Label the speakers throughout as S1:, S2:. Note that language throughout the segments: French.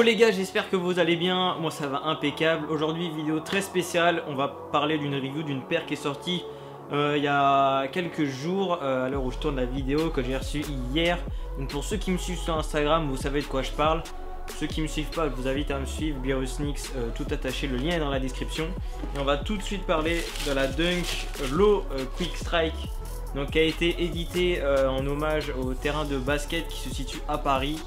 S1: les gars, j'espère que vous allez bien, moi ça va impeccable. Aujourd'hui vidéo très spéciale, on va parler d'une review d'une paire qui est sortie il y a quelques jours, à l'heure où je tourne la vidéo, que j'ai reçue hier. Donc pour ceux qui me suivent sur Instagram, vous savez de quoi je parle. Ceux qui me suivent pas, je vous invite à me suivre, BeerUsNix, tout attaché, le lien est dans la description. Et on va tout de suite parler de la Dunk Low Quick Strike, donc qui a été édité en hommage au terrain de basket qui se situe à Paris,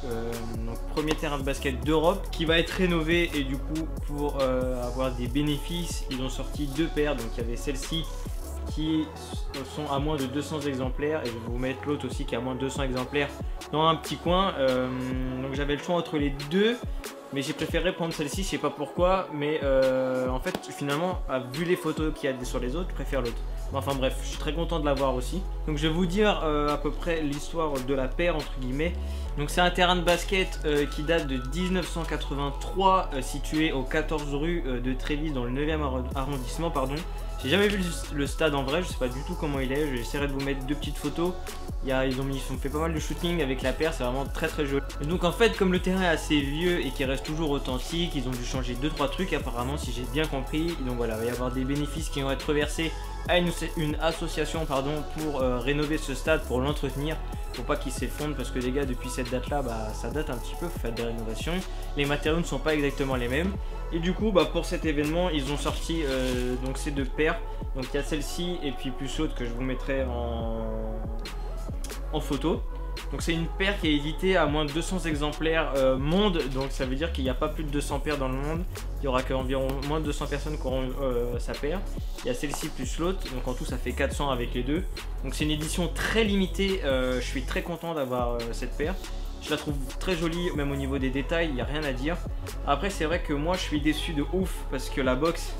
S1: donc premier terrain de basket d'Europe, qui va être rénové. Et du coup, pour avoir des bénéfices, ils ont sorti deux paires. Donc il y avait celle-ci qui sont à moins de 200 exemplaires, et je vais vous mettre l'autre aussi qui est à moins de 200 exemplaires dans un petit coin. Donc j'avais le choix entre les deux, mais j'ai préféré prendre celle-ci, je sais pas pourquoi, mais en fait finalement, vu les photos qu'il y a sur les autres, je préfère l'autre. Enfin bref, je suis très content de l'avoir aussi. Donc je vais vous dire à peu près l'histoire de la paire entre guillemets. Donc c'est un terrain de basket qui date de 1983, situé au 14 rue de Trévise dans le 9e arrondissement, pardon. J'ai jamais vu le stade en vrai, je sais pas du tout comment il est. J'essaierai de vous mettre deux petites photos. Ils ont fait pas mal de shooting avec la paire, c'est vraiment très joli. Et donc en fait, comme le terrain est assez vieux et qu'il reste toujours authentique, ils ont dû changer 2-3 trucs apparemment, si j'ai bien compris. Et donc voilà, il va y avoir des bénéfices qui vont être reversés à une association pour rénover ce stade, pour l'entretenir, pour pas qu'il s'effondre, parce que les gars, depuis cette date là, ça date un petit peu, faut faire des rénovations. Les matériaux ne sont pas exactement les mêmes. Et du coup, pour cet événement, ils ont sorti donc ces deux paires. Donc il y a celle-ci et puis plus l'autre que je vous mettrai en photo. Donc c'est une paire qui est éditée à moins de 200 exemplaires monde. Donc ça veut dire qu'il n'y a pas plus de 200 paires dans le monde. Il y aura qu'environ moins de 200 personnes qui auront sa paire. Il y a celle-ci plus l'autre. Donc en tout ça fait 400 avec les deux. Donc c'est une édition très limitée. Je suis très content d'avoir cette paire. Je la trouve très jolie, même au niveau des détails, il n'y a rien à dire. Après c'est vrai que moi je suis déçu de ouf, parce que la box,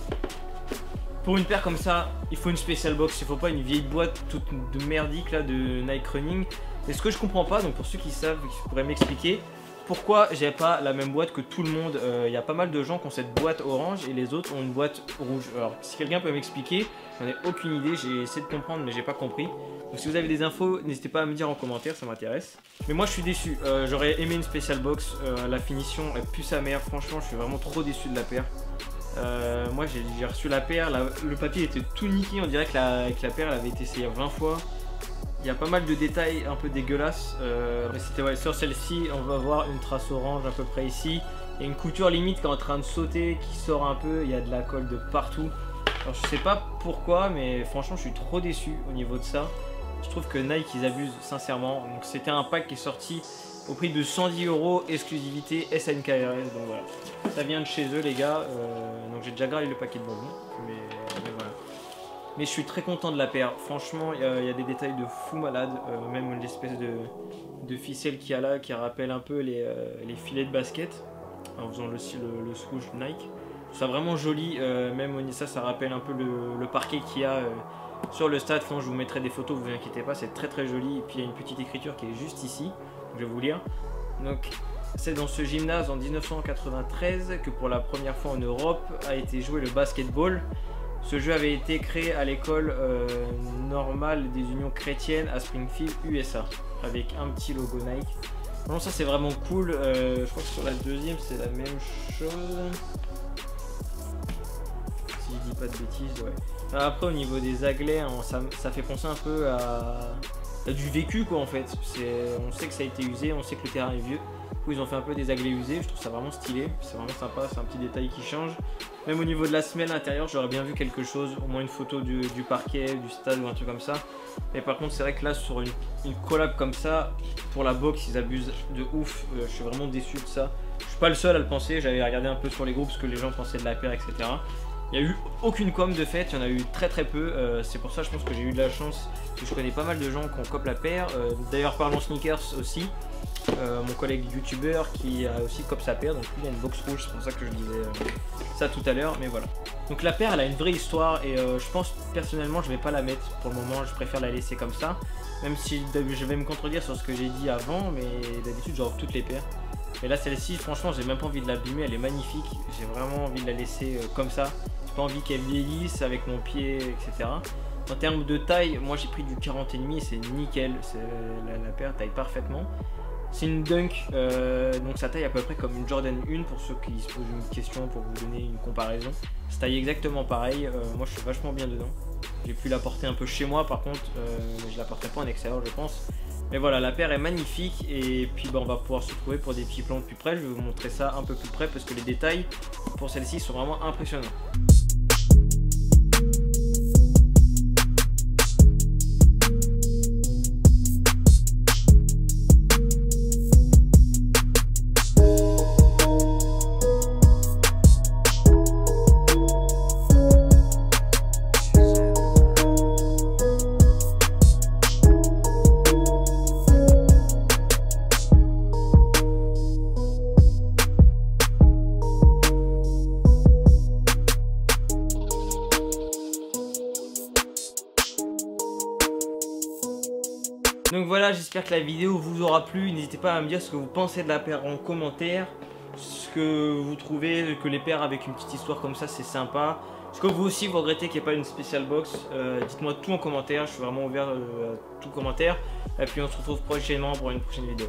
S1: pour une paire comme ça, il faut une spéciale box. Il faut pas une vieille boîte toute de merdique là de Nike Running. Et ce que je comprends pas, donc pour ceux qui savent, qui pourraient m'expliquer pourquoi j'ai pas la même boîte que tout le monde. Il y a pas mal de gens qui ont cette boîte orange et les autres ont une boîte rouge. Alors si quelqu'un peut m'expliquer, j'en ai aucune idée, j'ai essayé de comprendre mais j'ai pas compris. Donc si vous avez des infos, n'hésitez pas à me dire en commentaire, ça m'intéresse. Mais moi je suis déçu, j'aurais aimé une spéciale box, la finition elle pue sa mère, franchement je suis vraiment trop déçu de la paire. Moi j'ai reçu la paire, le papier était tout niqué, on dirait que la paire elle avait été essayée 20 fois. Il y a pas mal de détails un peu dégueulasses. Sur celle-ci, on va voir une trace orange à peu près ici. Il y a une couture limite qui est en train de sauter, qui sort un peu. Il y a de la colle de partout. Alors, je sais pas pourquoi, mais franchement, je suis trop déçu au niveau de ça. Je trouve que Nike, ils abusent sincèrement. Donc, c'était un pack qui est sorti au prix de 110 €, exclusivité SNKRS. Donc voilà, ça vient de chez eux, les gars. Donc, j'ai déjà gravé le paquet de bonbons. Mais voilà. Mais je suis très content de la paire, franchement il y a des détails de fou malade, même l'espèce de ficelle qu'il y a là qui rappelle un peu les filets de basket, en faisant le swoosh Nike. C'est vraiment joli, même ça rappelle un peu le parquet qu'il y a sur le stade. Enfin, je vous mettrai des photos, vous inquiétez pas, c'est très joli. Et puis il y a une petite écriture qui est juste ici, donc je vais vous lire. Donc c'est dans ce gymnase en 1993 que pour la première fois en Europe a été joué le basketball. Ce jeu avait été créé à l'école normale des unions chrétiennes à Springfield, USA, avec un petit logo Nike. Bon, ça c'est vraiment cool. Je crois que sur la deuxième c'est la même chose. Si je dis pas de bêtises, ouais. Après au niveau des aglets, ça fait penser un peu à du vécu quoi en fait. On sait que ça a été usé, on sait que le terrain est vieux. Ils ont fait un peu des aglets usés, je trouve ça vraiment stylé, c'est vraiment sympa, c'est un petit détail qui change. Même au niveau de la semelle intérieure, j'aurais bien vu quelque chose, au moins une photo du parquet, du stade ou un truc comme ça. Mais par contre c'est vrai que là sur une collab comme ça, pour la box ils abusent de ouf, je suis vraiment déçu de ça. Je suis pas le seul à le penser, j'avais regardé un peu sur les groupes ce que les gens pensaient de la paire, etc. Il n'y a eu aucune com de fait, il y en a eu très peu, c'est pour ça je pense que j'ai eu de la chance, que je connais pas mal de gens qui ont cop la paire. D'ailleurs parlons sneakers aussi. Mon collègue youtubeur qui a aussi cop sa paire, donc lui il a une box rouge, c'est pour ça que je disais ça tout à l'heure, mais voilà. Donc la paire elle a une vraie histoire et je pense personnellement je vais pas la mettre pour le moment, je préfère la laisser comme ça, même si je vais me contredire sur ce que j'ai dit avant, mais d'habitude j'offre toutes les paires. Mais là celle-ci franchement j'ai même pas envie de l'abîmer, elle est magnifique, j'ai vraiment envie de la laisser comme ça, j'ai pas envie qu'elle vieillisse avec mon pied, etc. En termes de taille, moi j'ai pris du 40,5, c'est nickel, la paire taille parfaitement. C'est une Dunk, donc ça taille à peu près comme une Jordan 1 pour ceux qui se posent une question, pour vous donner une comparaison. Ça taille exactement pareil, moi je suis vachement bien dedans. J'ai pu la porter un peu chez moi par contre, mais je la porterai pas en extérieur je pense. Mais voilà, la paire est magnifique et puis on va pouvoir se trouver pour des petits plans plus près. Je vais vous montrer ça un peu plus près parce que les détails pour celle-ci sont vraiment impressionnants. Donc voilà, j'espère que la vidéo vous aura plu. N'hésitez pas à me dire ce que vous pensez de la paire en commentaire. Ce que vous trouvez, que les paires avec une petite histoire comme ça c'est sympa. Est-ce que vous aussi vous regrettez qu'il n'y ait pas une spécial box? Dites-moi tout en commentaire, je suis vraiment ouvert à tout commentaire. Et puis on se retrouve prochainement pour une prochaine vidéo.